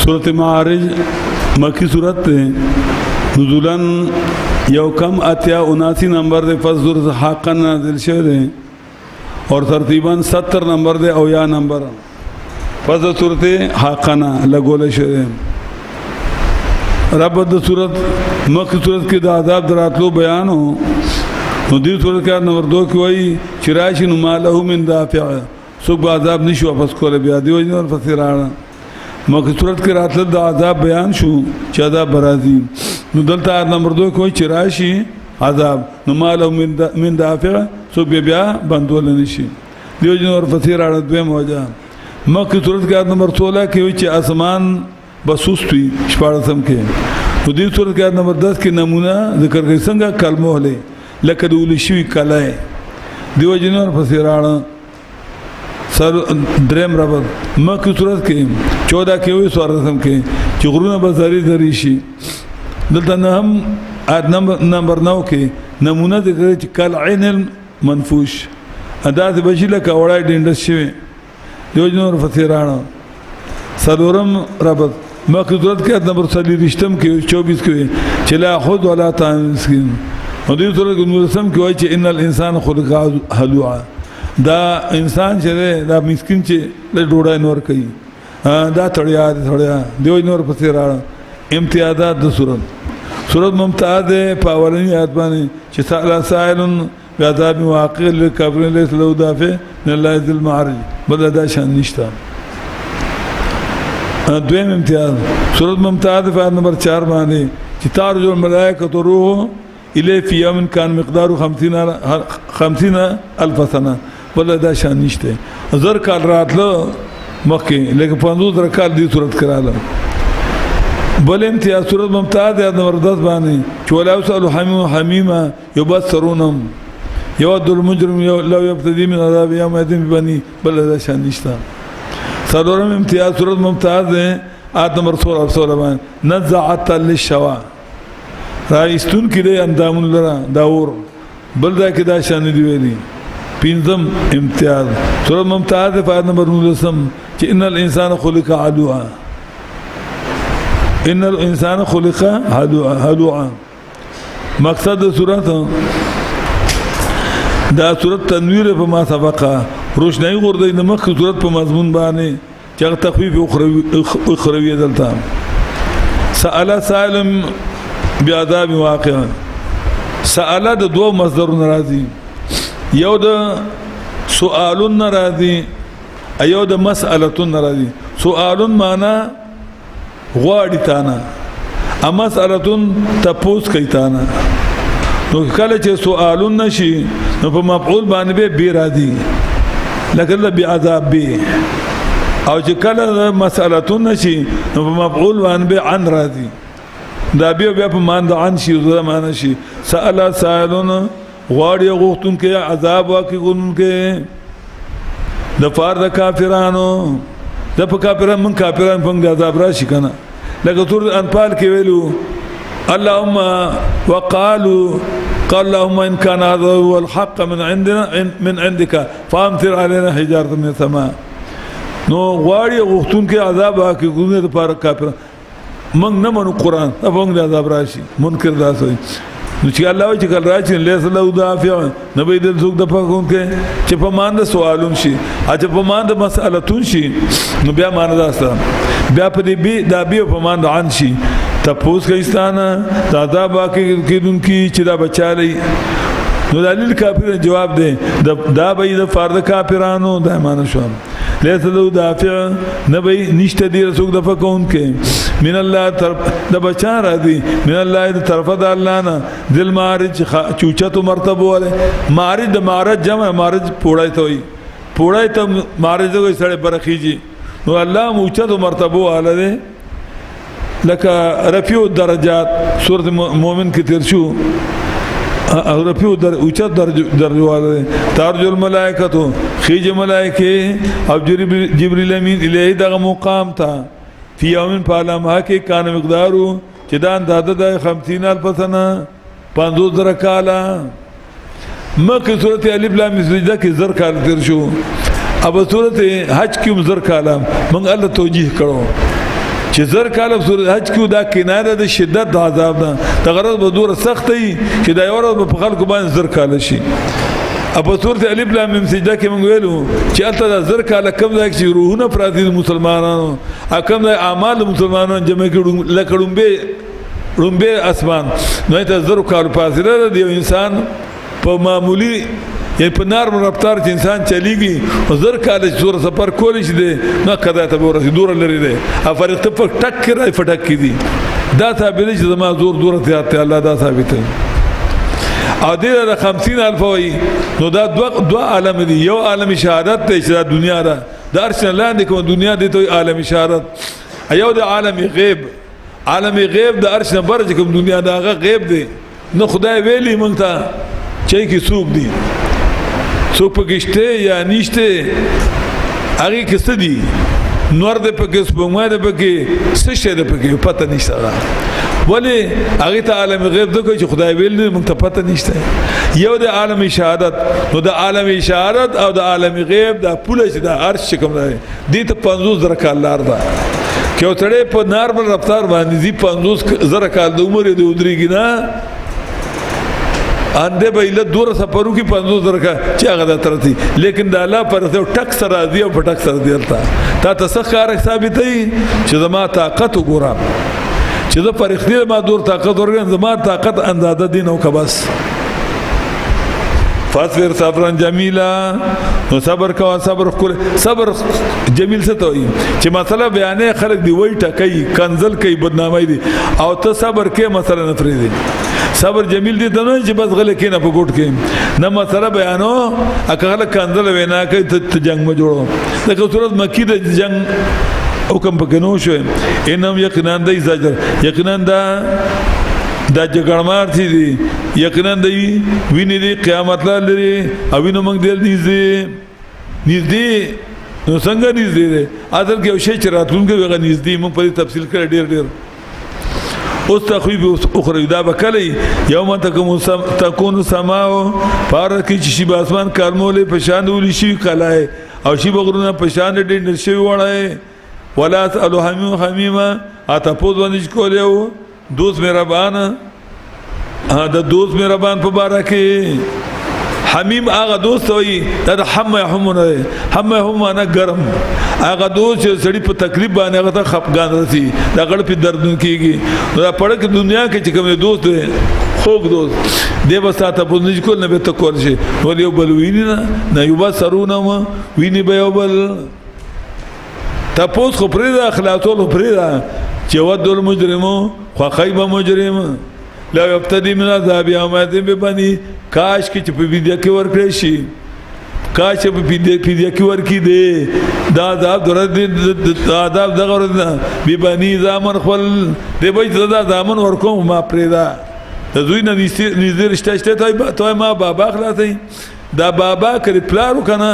سورۃ معارج مکی سورت ہے نزولاً یو کم اتیا 79 نمبر دے فضل حقا نازل شوه دے اور ترتیباً 70 نمبر دے او یا نمبر فضل سورت حقا لگول شوه دے رب د سورت مکی سورت کی دا عذاب دراتلو بیان ہو ندی سورت کا نمبر 2 کی وئی چرائش نمالہو من دافع سوک با عذاب نشو واپس کولے بیا دیو جنور فسیرانا مکی صورت کے راتلت دا عذاب بیان شو چی عذاب برازی نو دلتا آیت نمبر 2 کوئی چراشی عذاب نمالو من دافع سو بیا بندول نشی دیو جنور فسیرانا دویم موجہ مکی صورت کے آیت نمبر 16 کی ہوئی چی آسمان بسوستوی شپارسم کے نو دیو صورت کے آیت نمبر 10 کی نمونہ ذکر گئی سنگا کلمو لے لکدولی شوی کلائے دیو جنور فسیرانا سر درم ربط مکی صورت کے 14 کے ہوئی سوار رسم کے چی غرون بزاری دریشی دلتا نہم آیت نمبر 9 کے نمونہ دکھرے چی کل عین المنفوش اداز بشی لکا وڑائی ڈینڈس شوی دیو جنور فسیرانا سرورم ربط مکی صورت کے آیت نمبر 24 کے ہوئی چلا خود والا تانسکین دیو صورت کے نورسم کے ہوئی چی ان الانسان خلق حلوعا دا انسان چرے دا مسکین چے لے ڈوڑا نور کئی دا تھڑیا دیو نور پسی راڑا امتیادات دا صورت ممتاز ہے پاولنی آیت بانی چی سألا سائلن بیعذاب واقع لکابرین لیس لہو دافع من اللہ ذل معرج بلا دا شان نشتا دویم امتیاز صورت ممتاز ہے فائد نمبر 4 بانی چی تارجو الملائکت روح الی فی یوم کان مقدار 50 الف سنہ بلا دا شان نشتے زر کال رات لو مخی لیکن 50 کال دی صورت کرا لو بل امتیاز صورت ممتاز ہے نمبر 10 بانی چولا یسألو حمیم حمیما یبصرونم یود المجرم لو یبتدی من عذاب یوم ایدن ببنی بلا دا شان نشتا سالورم امتیاز صورت ممتاز ہے آیت نمبر 16 بانی نزعتا للشوا رائستون کی لئے اندامون لرا داور بلدہ کی دا شانی دیویلی پینزم امتیاز صورت ممتاز ہے فائد نمبر 19 کہ ان الانسان خلق حلوعا ان الانسان خلق حلوعا مقصد صورت دا صورت تنویر پا ما سبقا روشنائی غردائی نمک صورت پا مضمون بانے چاک تخفیف اخروی دلتا سألا سائلم بیعذاب واقعا سألا دا دو مصدر نرازی یو دا سؤالن نرازی ایو دا مسئلتن نرازی سؤالن مانا غواڑی تانا اما مسئلتن تپوس کئی تانا نو کل چه سؤالن نشی نو پا مفعول بانی بی رازی لیکن دا بیعذاب بی او چه کل مسئلتن نشی نو پا مفعول بانی بی عن رازی دا بیو بیا پا ماند عن شی دا مانا شی سألا سائلون غواڑی غوختون کے عذاب واقعی گنون کے دفار دا کافرانو دا پا کافران من کافران پنگ دا عذاب راشی کنا لیکن سورت انپال کے ویلو اللہم وقالو قال اللہم ان کان هذا هو الحق من عندك فامطر علینا حجارت من السماء نو غواڑی غوختون کے عذاب واقعی گنون دفار کافران منگ نمانو قرآن افنگ دا عذاب راشی منکر دا سوئی نو چی اللہ وی چکل راشی لیس اللہ دافع نبی دل سوک دفع کن کے چی پا ماند سوالون شی چی پا ماند مسئلتون شی نو بیا ماند داستا بیا پا دا بیا پا ماند عن شی تپوس کا استانا دا عذاب واقعی کدن کی چی دا بچا لی نو دلیل کافران جواب دے دا بای دا فرد کافرانو دا مانا شوام لیس اللہ دافع نبی نشت دی رسوک دفع کن کے من اللہ دا بچان را دی من اللہ دا طرف دا اللہ نا دل معارج چوچا تو مرتب والے معارج دا معارج جمع معارج پوڑائی تا ہوئی پوڑائی تا معارج دا کوئی سڑے برخی جی نو اللہ موچا تو مرتب والا دے لکا رفیع درجات سورت مومن کی ترشو رفیع اوچت درجو والا دے تارجو الملائکتو خیج ملائکے اب جبریل امین الہی دا مقام تا فی یومن پالا مہا کے کان مقدارو چدان دادا دا 50 الف سنہ 50 کالا مکہ صورت علیف لام سجدہ کی زر کالا تیر شو اب صورت حج کیوں زر کالا منگ اللہ توجیح کرو چې زر کاله په سورۃ حج کې دا کنایه د شدت د عذاب نه تغرض به دور سخت وي چې دا یو ورځ په خلکو باندې زر کاله شي. په سورۃ الف لام میم سجده کې موږ ویلو چې البته زر کاله کم ځای چې روحونه پراتی مسلمانانو کم ځای اعمال مسلمانانو جمع کړو لکه رومبه اسمان نو ته زر کاله فاصله دی انسان په معمولی یعنی په نارمل رفتار چې انسان چلیږي زر کاله زور سفر کولی شي نو کدا ته ورسې دور لري دی افرخت په ټک راي فټک کی دا ثابت چې زما زور دور ته الله دا ثابت او دې د 50,000 وي نو دا دوا عالم دي یو عالم شهادت ته چې دنیا دا درس لاندې کوم دنیا دي ته عالم شهادت ایو د عالم غیب د عرش نه برج کوم دنیا دا غیب دی نو خدای ویلی مونږ ته چې کی سوق دي څوک پکشته یا نشته هغه کیسه دي نور د پکې سپوږمۍ د پکې څه شه د پکې پته نشته ولی هغه ته عالم غیب دغه چې خدای ویل نه مونږ ته پته نشته یو د عالم شهادت نو د عالم شهادت او د عالم غیب د پوله چې د عرش کوم دی دې ته 50 کال لار ده کې وتړې په نارمل رفتار باندې دي 50 کال د عمر دی ودرېږي نه انده به له دور سفرو کې 50 کا چې هغه د ترتي لیکن د الله پر ټک سره دی او ټک سره دی تا تسخر ثابتې چې زما طاقت وګورم چې زه پر اختیار ما دور طاقت ورګم زما طاقت اندازه دین او کبس فاصبر صبرا جمیلا نو صبر کا صبر جمیل څه ته وي چې مسله بیانې خلک دی وای ټکای کنزل کوي بدنامي دي او ته صبر کې مسله نه پرې دي صبر جمیل دي ته نه چې بس غل کې نه پګوټ کې نه مسله بیانو اکه کنزل وینا کوي ته جنگ ما جوړو دغه صورت مکی د جنگ حکم پکنو شو انم یقینا د زجر یقینا دا جګړمار دي یقینا دی ویني دی قیامت لري او وینو موږ دل نږدې نو څنګه نږدې ده اصل کې یو شی چې راتلونکي وغه نږدې موږ په تفصیل کړ ډیر اوس تخویب اخرى دا بکلی یوم تکون السماء پارکی چې شی اسمان کارمولې پشان ولې شي کلای او شی بغرونه پشان دې نشي وړای ولا اسالو حمیما اته پوز باندې کولیو دوست مهربان د دوست مهربان په باره کې حمیم هغه دوست وي دا حم يحمونه حم انا ګرم هغه دوست چې سړی په تکلیف باندې هغه ته خفقان رسی دا غړ په دردون کېږي دا پړه کې دنیا کې چې کوم دوست دی خوږ دوست دی به ساته په نج کول نه به ته کول شي ول یو بل ویني نه یو با سرونه ویني به یو بل تاسو خو پرې د اخلاصولو پرې چې ود المجرمو خو خیب مجرم لا یبتدی من عذاب یومئذ ببنی کاش کې چې په ویډیو کې ورکړی شي کاش په ویډیو کې ورکی دی دا عذاب درد عذاب دغه ببنی زامن خپل دی به دا زامن ورکوم ما پرېدا د دوی نه نږدې رشته ته ما بابا خلاصي دا بابا کړي پلارو کنه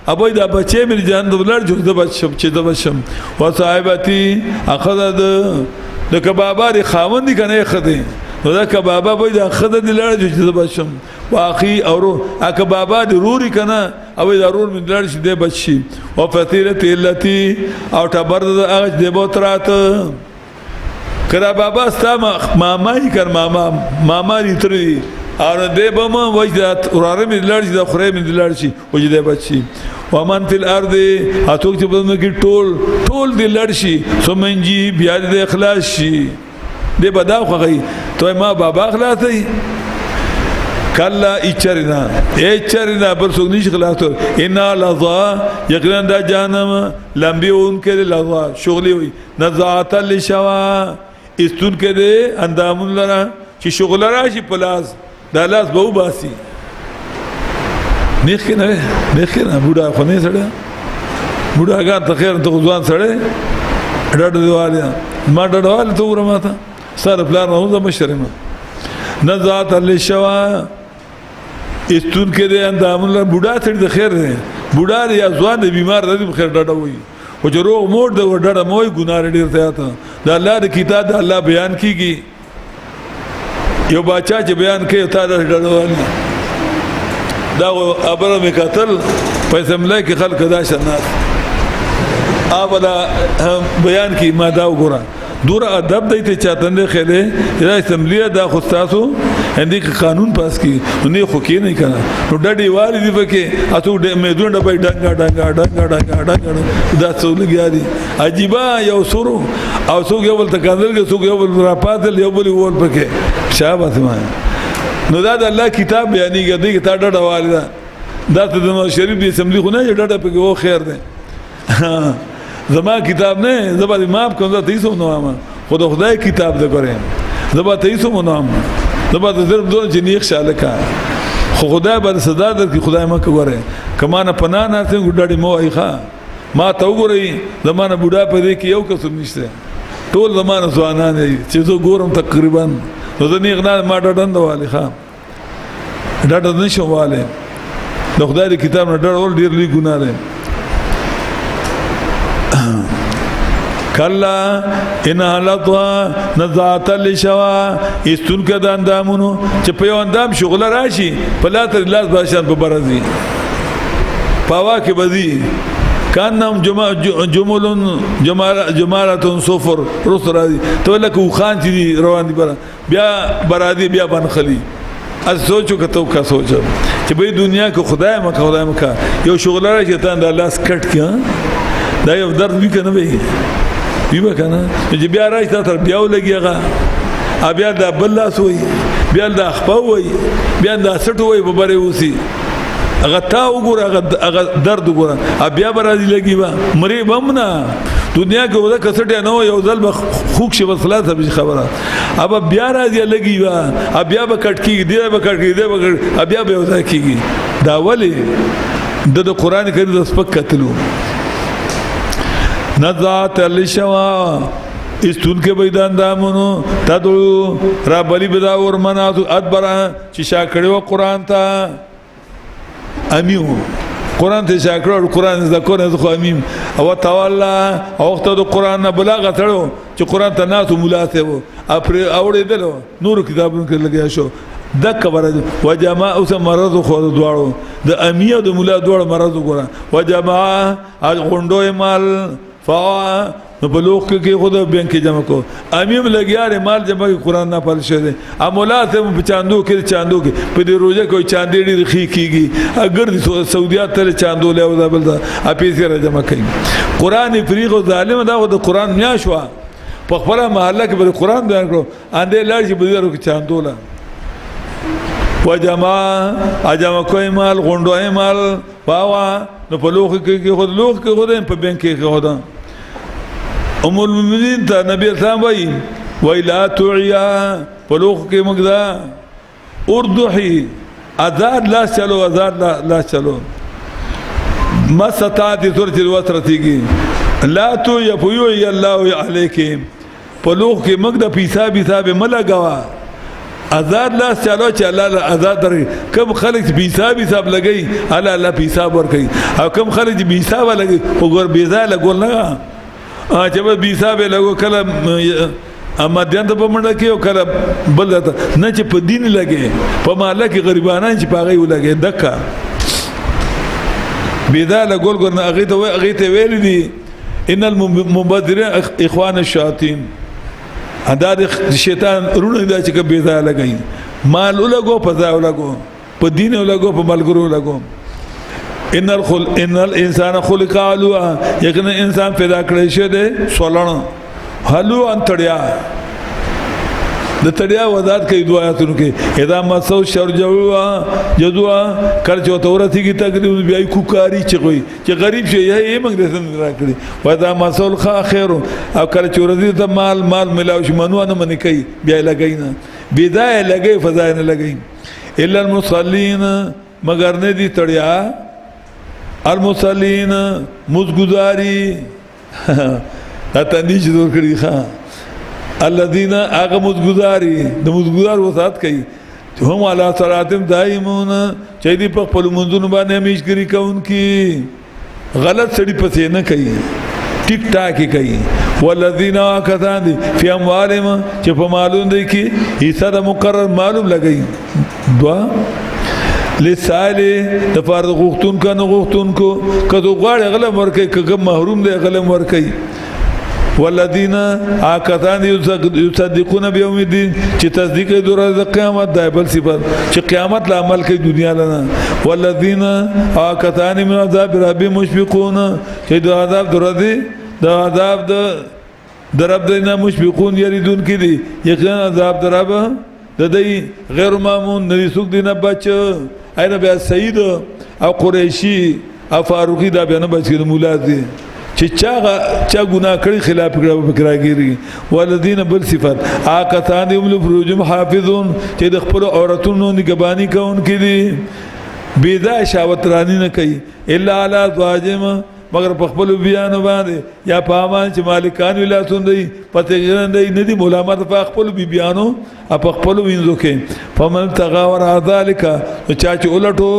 ابوی دا بچې مې جان دولر جو د بچم چې د بچم و صاحبتي اخذ د کبابا دی خاوند دی کنه خدي نو دا کبابا به د خد دی لړ جو چې د بچم واخي اورو کبابا دی روري کنه او دا رور مې لړ شي د بچي او فطيره تلتی او تبر د اج د بوترات کړه بابا ستا ماما یې کړ ماما لري اور دې به ما وجدت وراره مې لړ شي د خره مې لړ شي وجدې بچي ومن فی الارض اتوک چې په کې ټول دې لړ شي سمنجي بیا دې اخلاص شي دې بدا خوغي ته ما بابا اخلاصي کلا اچرنا پر څوک نشي خلاص ان لظا یقینا د جهنم لمبيون کې لظا شغلي وي نزعت للشوا استون کې دې اندامون لرا چې شغل راشي پلاس دا لاس به وباسي نیخ نه بوډا خو نه سره بوډاګان ته خیر ته ځوان سره ډډ دیواله ما ډډواله ته ورما ته سره پلان نو زما شرمه نزات للشوا استون کې دې اندامون لرا بوډا ته د خیر نه بوډا یا ځوان دې بیمار دې خیر ډډ وي او جروغ موړ د ډډ موي ګناه ډیر ته دا الله د کتاب د الله بیان کیږي یو بچا چې بیان کوي تا د ډډوال دا ابره می قتل پیسې ملای کې خلک دا شنات اولا بیان کی ما دا وګوره دور ادب دیته چاته نه خله دا اسمبلی دا خستاسو اندی قانون پاس کی نه خو کې نه کنه نو ډډي والی دی پکې اتو مېدون ډبای ډنګا دا څول گیاري عجيبه یو سورو او څوک یو بل تکندل کې څوک یو بل را پاتل یو بل ور پکې شابه ما نو دا د الله کتاب بیانې کې دی تا ډډه والی دا ته د شریف دی اسمبلی خو نه ډډه پکې و خیر ده زما کتاب نه زبا ماپ کوم ته ایسو نو ما خود خدای کتاب ده کرے زبا ته ایسو نو ما زبا ته ضرب دون جنیخ شاله کا خو خدای بر صدا در کی خدای ما کوره کمانه پنا نه ته ګډړی مو ایخه ما ته وګورئ زمانه بوډا په دې کې یو کس نشته ټول زمانه ځوانان چې زه ګورم تقریبا نو زه نه غنا ما ډډند والی ښا ډډند نشو والی د خدای کتاب نه ډډ ول ډیر لوی ګناه ده کلا انها لطوا نزعت للشوا استن کده اندامونو چې په یو اندام شغل راشي په لاتر لاس باشان په برازي پاوا کې بدی کانم جمالتون صفر رس راځي ته لکه خان چې روان دي بیا برادي بیا بنخلي از سوچو کتو کا سوچو چې به دنیا کې خدای مکه یو شغل راشي ته د لاس کټ کې دا یو درد وی کنه وی کنه چې بیا راځي تر بیا ولګيغه بیا د بل لاس وي بیا د خپو وي بیا د سټو وي په بره وسی هغه تا وګوره هغه درد وګوره بیا برازي لګي با مری بمنا دنیا کې ودا کسټه نه یو ځل به خوک شي وصلات به خبره اب بیا راځي لګي با بیا به کټ کیږي دی به کټ کیږي دی بیا به ودا کیږي دا ولی د قران کریم د سپک کتلو نزعت للشوا استون کې بيدان دامونو تدعو را بلی بدا ور مناتو ادبر چې شاکړو قران ته امیو قران ته شاکړو قران ذکر نه خو امیم او تولا او وخت د قران نه بلاغه تړو چې قران ته ناسو ملاته وو اپر اوړېدل نور کتابونو کې لګیا شو د کبره وجماع اوس مرض خو دواړو د امیه د مولا دواړو مرض وګړه وجماع غونډو مال فوا نو بلوغ کې خود بینک جمع کو امیم لګیاره مال جمع قرآن نه پال شه امولات په چاندو کې په دې روزه کوئی چاندې ډېر خې کیږي اگر سعودیات ته چاندو له او بل دا اپیسه را جمع کوي قرآن فریق او ظالم دا د قرآن میا شو په خپل محله کې به قرآن بیان کړو اندې لاړ چې بده ورو چاندو لا وجماع اجمع کوئی مال غونډوي مال واوا نو په لوخ کې خود لوخ کې خود په بینک کې خود ام المؤمنین ته نبی اسلام وای لا تعیا پلوخ کې مقدا اردحی آزاد لا چلو آزاد لا چلو ما ستات سورۃ الوتر تیږي لا تو یفوی الله علیکم پلوخ کې مقدا پیسا ملا غوا آزاد لا چلو چې الله آزاد درې کم خلک پیسا لګي الله پیسا ور کوي او کم خلک پیسا لګي وګور بیزا لګول نه چې به بیسا به لګو کله اما دین ته پمنډه کې او کله بل ته نه چې په دین لګي په مال کې غریبانان چې پاغي ولګي دکا بیدا لګول ګر نه هغه ته ویل دي ان المبذرين اخوان الشياطين ادا د شیطان رونه دا چې بیدا لګي مال ولګو په ځای ولګو په دین ولګو په ملګرو ولګو ان الانسان خلق علوا یقینا انسان پیدا کړی شه ده سولن حلو ان تړیا د تړیا وضاحت کوي دعاتونو کې اذا مسو شر جدوا کر جو تورتی کی تقریبا بیا کوکاری چغوي چې غریب شي یې موږ د سن راکړي وذا مسل خیر او کر چورزي ته مال ملاو شي منو نه منی کوي بیا لګینا بدايه لګي فضای نه لګي الا المصلين مگر نه دي تړیا المصلين مزګداري اتندې جوړ کړی ښا الذين اغه مزګداري د مزګدار وسات کوي هم علی صلاتهم دائمون چې دې په خپل منځونو باندې همیشګری کوونکی غلط سړي پسې نه کوي ټیک ټاک کوي والذین کذان فی اموالهم چې په مالون دي کې حصہ د مقرر معلوم لګي دعا لسائل د فرض غختون کنه غختون کو کدو غاړه غلم ورکي کګه محروم دی غلم ورکي والذین آکتان یصدقون بیوم الدین چې تصدیق کوي د ورځې قیامت دی بل صفات چې قیامت لا عمل کوي دنیا لنا والذین آکتان من عذاب ربهم مشفقون چې د عذاب د عذاب د رب دینه مشفقون یریدون کې دي یقینا عذاب د رب د دې غیر مامون نه سوق دینه بچ اینا بیا سید او قریشی او فاروقی دا بیا نه بچ کړي مولا دي چې چا ګناه کړی خلاف کړو فکرګيري ولذین بل صفات آکتان هم لفروجهم حافظون چې د خپل عورتونو نگہبانی کوونکي دي بيدا شاوت رانی نه کوي الا علی ازواجهم مگر په خپل بیان باندې یا په امان چې مالکان ولاتون دی پته ګرندې نه دي ملامت په خپل بیانو په خپل وینځو کې فمن تغاور ذالک چا چې ولټو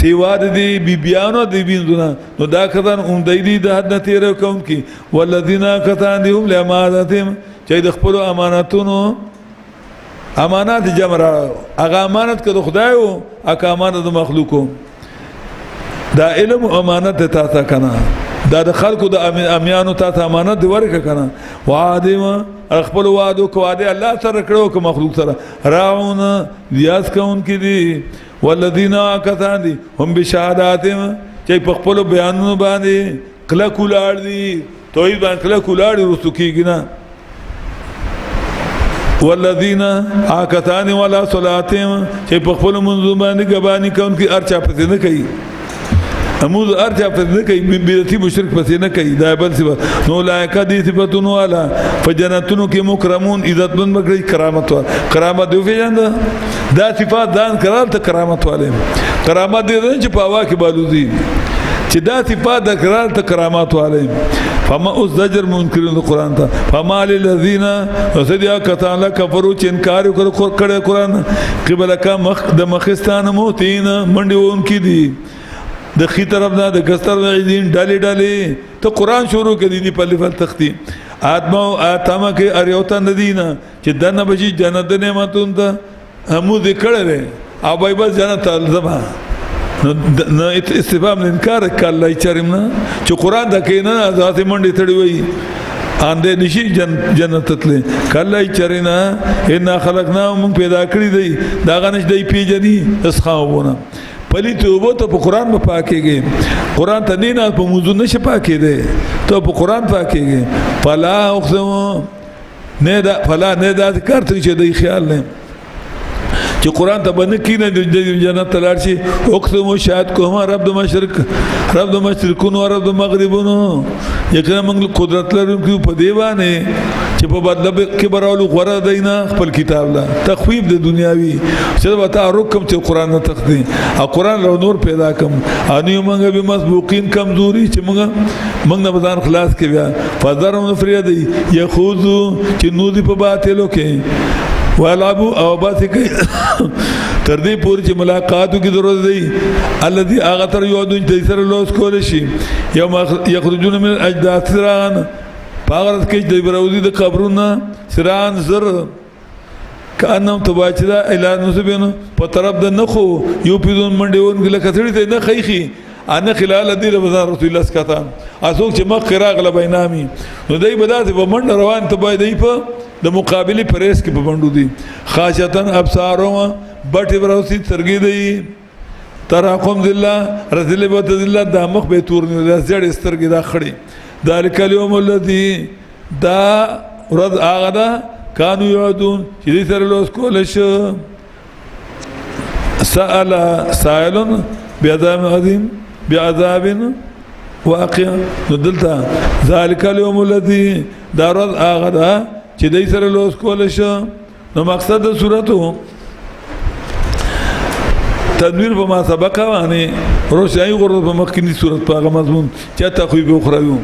سیوا دی بیانو دی وینځونه نو دا کدان دی د حد نه تیر کوم کی ولذین کتان دی هم لامانتهم چې د خپل امانتونو امانات جمع هغه امانت کده خدایو هغه امانت د مخلوقو دا علم امانت تا تا کنا دا د خلکو د امیانو تا تا امانت دی ورکه کنا وعدم خپل وعدو کو وعده الله سره کړو کو مخلوق سره راون ریاض کون کی دي والذین کتان دي هم بشهاداتهم چې په خپل بیانونو باندې کله کولاړ دي توحید باندې کله کولاړ رسو کیږي نه والذین کتان ولا صلاتهم چې په خپل منځ باندې غبانی کون کی ارچا پته نه کوي امود ارجع پس کوي بدعتي مشرک پس نه کوي دا بل صفات نو لایق دي صفاتونو والا فجنتونو کې مکرمون عزت مند مګړي کرامت دی فیند دا صفات دان کرال ته کرامت والے کرامت دي چې په هوا کې بالوزي چې دا صفات د کرال ته کرامت والے فما زجر منکرین قرآن ته فما للذین وسدیا کتان کفروا چې انکار کړي قرآن قبل کا مخ د مخستان موتین منډون کې دي د خي طرف نه د ګستر وعدین ډالي ډالي ته قرآن شروع کړي دی په لفل تختی ادم او اتم کې اریوتا ندینا چې دنه بشي جنت نعمتون ته همو ذکر او بای بس جنت الزما نو استفهام انکار کله چرمنا چې قرآن د کینه ذات منډي تړي وي اندې نشي جنت تل کله چرنا ان خلقنا من پیدا کړی دی دا غنش دی پیجنی اسخاونه پلی توبه ته په قرآن په پاکيږي قرآن ته نه په موضوع نشه پاکي دي ته په قرآن پاکيږي فلا اقسم نه دا فلا نه دا ذکر ته چې دی خیال نه چې قرآن ته باندې کینه د جنت تلار شي اقسم شاهد کوم رب د مشرقونو او رب د مغربونو یقینا موږ قدرت لرو په دیوانه چې په بدل کې براولو غره دینه خپل کتاب لا تخویب د دنیاوی چې وتا رکم چې قرآن نه تخدي او قرآن له نور پیدا کم اني موږ به مسبوقین کمزوري چې موږ نه بدن خلاص کې بیا فذرهم فریدی یخوذو چې نو دی په باطلو کې والابو او باسی کوي تر دې پورې چې ملاقاتو کې ضرورت دی الذي اغتر یودون چې سره لوس کول شي یوم یخرجون من الاجداث سران پاغرت کې د بروزي د قبرونه سران زر کانم تباچدا اعلان نسبینو په طرف د نخو یو پیدون منډيون کله کثړی ته نه خیخي انا خلال دې رمضان رسول الله سکتا اسوک چې مخ قراغ لبینامي نو دای بدات په منډ روان ته بای دی په د مقابله پریس کې پبندو دي خاشتن ابصارهم بټي وروسي ترګي دي تراقم ذلہ رذل بت ذلہ د مخ به تور نه زړ سترګي دا خړي ذالک اليوم الذي دا رد اغدا كانوا يعدون چې دې سره لوس کول شو سأل سائل بعذاب عظيم بعذاب واقع ندلتا ذالک اليوم الذي دا رد اغدا چې دای سره لوس کول شو نو مقصد د سورته تدویر په ما سبقه باندې روشنايي غوړ په مخکینی سورته په هغه مضمون چې تخویب اخروی